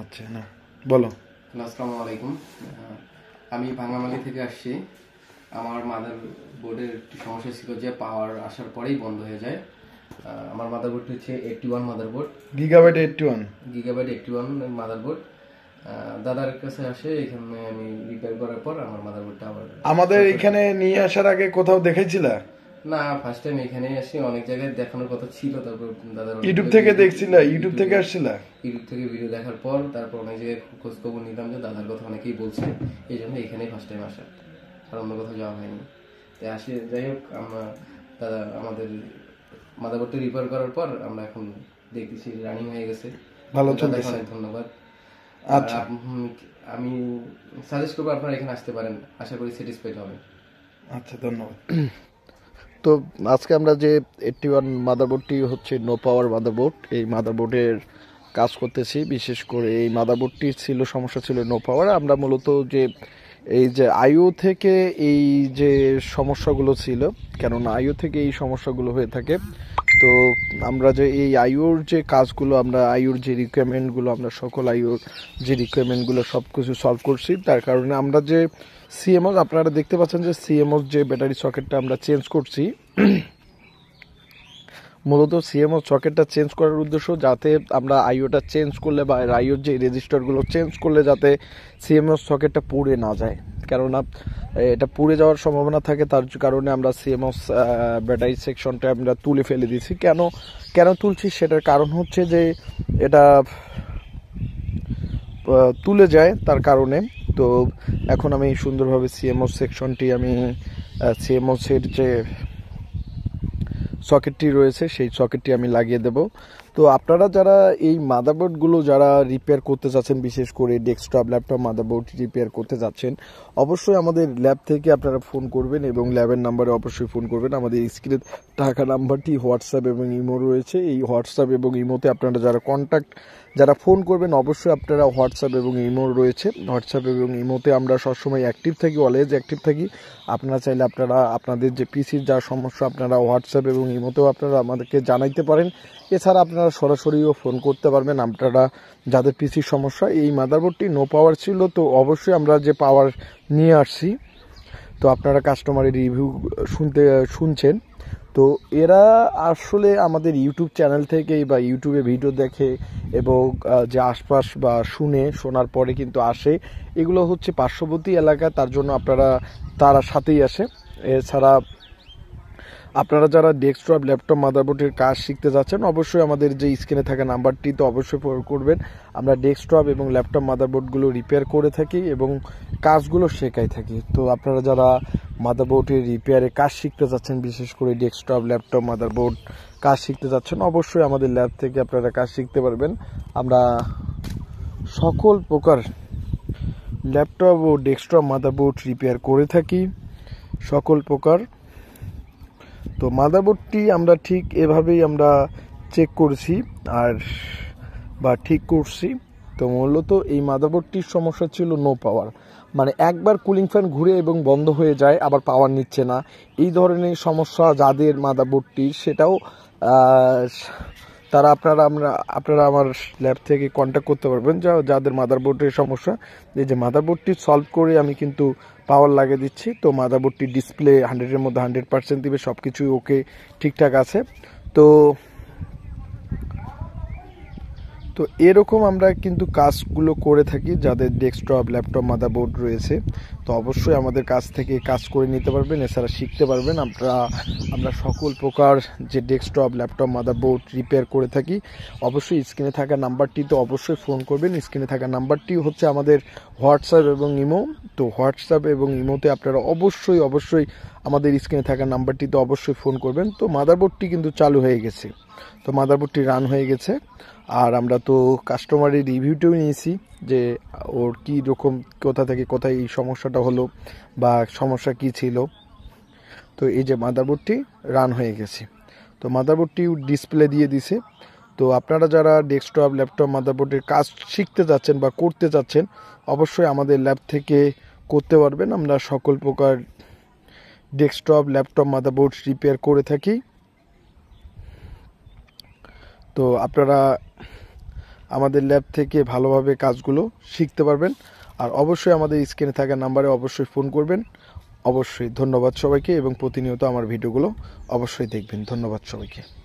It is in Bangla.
আচ্ছা, না বলো। আসসালামু আলাইকুম। আমি ভাঙ্গামালি থেকে আসছি। আমার মাদার বোর্ডের একটু সমস্যা ছিল যে পাওয়ার আসার পরেই বন্ধ হয়ে যায়। আমার মাদারবোর্ডটি হচ্ছে 81 মাদারবোর্ড, গিগাবাইট 81 গিগাবাইট 81 মাদারবোর্ড। দাদার কাছে আসে, এখানে আমি রিপেয়ার করার পর আমার মাদারবোর্ডটা আবার আমাদের এখানে নিয়ে আসার আগে কোথাও দেখাইছিলা? না, ফার্স্ট টাইম এখানেই আসি। অনেক জায়গায় দেখানোর কথা ছিল, তারপর দাদার ইউটিউব থেকে দেখছিলা? ইউটিউব থেকে আসছিলা? ইউটিউব থেকে ভিডিও দেখার পর তারপর অনেক জায়গায় খোঁজ খবর নিলাম যে দাদার কথা অনেকেই বলছে, এই জন্য এখানেই ফার্স্ট টাইম আসা, আর অন্য কোথাও যাওয়া হয়নি। তাই আসি, যাই হোক, আমরা দাদা আমাদের মাদারবোর্ডটা রিপেয়ার করার পর আমরা এখন দেখতেছি রানিং হয়ে গেছে। ভালো দাদাকে চলতেছে। অনেক ধন্যবাদ। আচ্ছা, আমি সাজেস্ট করবো আপনারা এখানে আসতে পারেন, আশা করি স্যাটিসফাইড হবেন। আচ্ছা, ধন্যবাদ। তো আজকে আমরা যে 81 মাদারবোর্ডটি হচ্ছে নো পাওয়ার মাদারবোর্ড, এই মাদারবোর্ডের কাজ করতেছি। বিশেষ করে এই মাদারবোর্ডটির সমস্যা ছিল নো পাওয়ার। আমরা মূলত যে এই যে আইও থেকে এই যে সমস্যাগুলো ছিল, কেননা আইও থেকে এই সমস্যাগুলো হয়ে থাকে। তো আমরা যে এই আইওর যে কাজগুলো, আমরা আইওর যে রিকোয়ারমেন্টগুলো, আমরা সকল আইওর যে রিকোয়ারমেন্টগুলো সব কিছু সলভ করছি। তার কারণে আমরা যে সিএমওস, আপনারা দেখতে পাচ্ছেন যে সিএমওস যে ব্যাটারি সকেটটা আমরা চেঞ্জ করছি, মূলত সিএমওস সকেটটা চেঞ্জ করার উদ্দেশ্য যাতে আমরা আইওটা চেঞ্জ করলে বা আইওর যে রেজিস্টারগুলো চেঞ্জ করলে যাতে সিএমওস সকেটটা পুড়ে না যায়। কেননা এটা পুড়ে যাওয়ার সম্ভাবনা থাকে, তার কারণে আমরা সিএমওস ব্যাটারি সেকশনটা আমরা তুলে ফেলে দিয়েছি। কেন তুলছি সেটার কারণ হচ্ছে যে এটা তুলে যায়, তার কারণে। তো এখন আমি সুন্দরভাবে সিএমওস সেকশনটি, আমি সিএমওসের যে সকেটটি রয়েছে সেই সকেটটি আমি লাগিয়ে দেব। তো আপনারা যারা এই মাদারবোর্ডগুলো যারা রিপেয়ার করতে চাচ্ছেন, বিশেষ করে ডেস্কটপ ল্যাপটপ মাদারবোর্ড রিপেয়ার করতে যাচ্ছেন, অবশ্যই আমাদের ল্যাব থেকে আপনারা ফোন করবেন এবং ল্যাবের নাম্বারে অবশ্যই ফোন করবেন। আমাদের স্ক্রিনে থাকা নাম্বারটি হোয়াটসঅ্যাপ এবং ইমো রয়েছে। এই হোয়াটসঅ্যাপ এবং ইমোতে আপনারা যারা ফোন করবেন, অবশ্যই আপনারা হোয়াটসঅ্যাপ এবং ইমো রয়েছে। হোয়াটসঅ্যাপ এবং ইমোতে আমরা সবসময় অ্যাক্টিভ থাকি, অলওয়েজ অ্যাক্টিভ থাকি। আপনারা চাইলে আপনারা আপনাদের যে পিসির যা সমস্যা, আপনারা হোয়াটসঅ্যাপ এবং ইমোতেও আপনারা আমাদেরকে জানাইতে পারেন। এছাড়া আপনারা সরাসরিও ফোন করতে পারবেন। আপনারা যাদের পিসির সমস্যা, এই মাদারবোর্ডটি নো পাওয়ার ছিল, তো অবশ্যই আমরা যে পাওয়ার নিয়ে আসছি। তো আপনারা কাস্টমারের রিভিউ শুনছেন। তো এরা আসলে আমাদের ইউটিউব চ্যানেল থেকেই বা ইউটিউবে ভিডিও দেখে এবং যে আশপাশ বা শোনার পরে কিন্তু আসে। এগুলো হচ্ছে পার্শ্ববর্তী এলাকা, তার জন্য তারা সাথেই আসে। এছাড়া আপনারা যারা ডেস্কটপ ল্যাপটপ মাদারবোর্ডের কাজ শিখতে যাচ্ছেন, অবশ্যই আমাদের যে স্ক্রিনে থাকা নাম্বারটি তো অবশ্যই ফোন করবেন। আমরা ডেস্কটপ এবং ল্যাপটপ মাদারবোর্ডগুলো রিপেয়ার করে থাকি এবং কাজগুলো শেখাই থাকি। তো আপনারা যারা মাদারবোর্ডের রিপেয়ারে কাজ শিখতে যাচ্ছেন, বিশেষ করে ডেস্কটপ ল্যাপটপ মাদারবোর্ড কাজ শিখতে যাচ্ছেন, অবশ্যই আমাদের ল্যাব থেকে আপনারা কাজ শিখতে পারবেন। আমরা সকল প্রকার ল্যাপটপ ও ডেস্কটপ মাদারবোর্ড রিপেয়ার করে থাকি, সকল প্রকার। তো মাদারবোর্ডটি আমরা ঠিক এভাবেই আমরা চেক করছি বা ঠিক করছি। তো মূলত এই মাদারবোর্ডটির সমস্যা ছিল নো পাওয়ার, মানে একবার কুলিং ফ্যান ঘুরে এবং বন্ধ হয়ে যায়, আবার পাওয়ার নিচ্ছে না। এই ধরনের সমস্যা যাদের মাদারবোর্ডটি, সেটাও আপনারা আমার ল্যাব থেকে কন্ট্যাক্ট করতে পারবেন। যাদের মাদারবোর্ডের সমস্যা, এই যে মাদারবোর্ডটি সলভ করে আমি কিন্তু পাওয়ার লাগিয়ে দিচ্ছি। তো মাদারবোর্ডটি ডিসপ্লে 100-এর মধ্যে 100% দিবে, সব কিছুই ওকে, ঠিকঠাক আছে। তো এরকম আমরা কিন্তু কাজগুলো করে থাকি। যাদের ডেস্কটপ ল্যাপটপ মাদারবোর্ড রয়েছে, তো অবশ্যই আমাদের কাছ থেকে কাজ করে নিতে পারবেন, এছাড়া শিখতে পারবেন। আমরা সকল প্রকার যে ডেস্কটপ ল্যাপটপ মাদারবোর্ড রিপেয়ার করে থাকি। অবশ্যই স্ক্রিনে থাকা নাম্বারটিতে অবশ্যই ফোন করবেন। স্ক্রিনে থাকা নাম্বারটি হচ্ছে আমাদের হোয়াটসঅ্যাপ এবং ইমো। তো হোয়াটসঅ্যাপ এবং ইমোতে আপনারা অবশ্যই আমাদের স্ক্রিনে থাকা নাম্বারটিতে অবশ্যই ফোন করবেন। তো মাদারবোর্ডটি কিন্তু চালু হয়ে গেছে, তো মাদারবোর্ডটি রান হয়ে গেছে। আর আমরা তো কাস্টমারের রিভিউটাও নিয়েছি যে ওর কী রকম, কোথা থেকে কোথায় এই সমস্যাটা হলো বা সমস্যা কী ছিল। তো এই যে মাদারবোর্ডটি রান হয়ে গেছে, তো মাদারবোর্ডটি ডিসপ্লে দিয়ে দিছে। তো আপনারা যারা ডেস্কটপ ল্যাপটপ মাদারবোর্ডের কাজ শিখতে যাচ্ছেন বা করতে যাচ্ছেন, অবশ্যই আমাদের ল্যাব থেকে করতে পারবেন। আমরা সকল প্রকার ডেস্কটপ ল্যাপটপ মাদারবোর্ড রিপেয়ার করে থাকি। তো আমাদের ল্যাব থেকে ভালোভাবে কাজগুলো শিখতে পারবেন। আর অবশ্যই আমাদের স্ক্রিনে থাকা নাম্বারে অবশ্যই ফোন করবেন। অবশ্যই ধন্যবাদ সবাইকে, এবং প্রতিনিয়ত আমার ভিডিওগুলো অবশ্যই দেখবেন। ধন্যবাদ সবাইকে।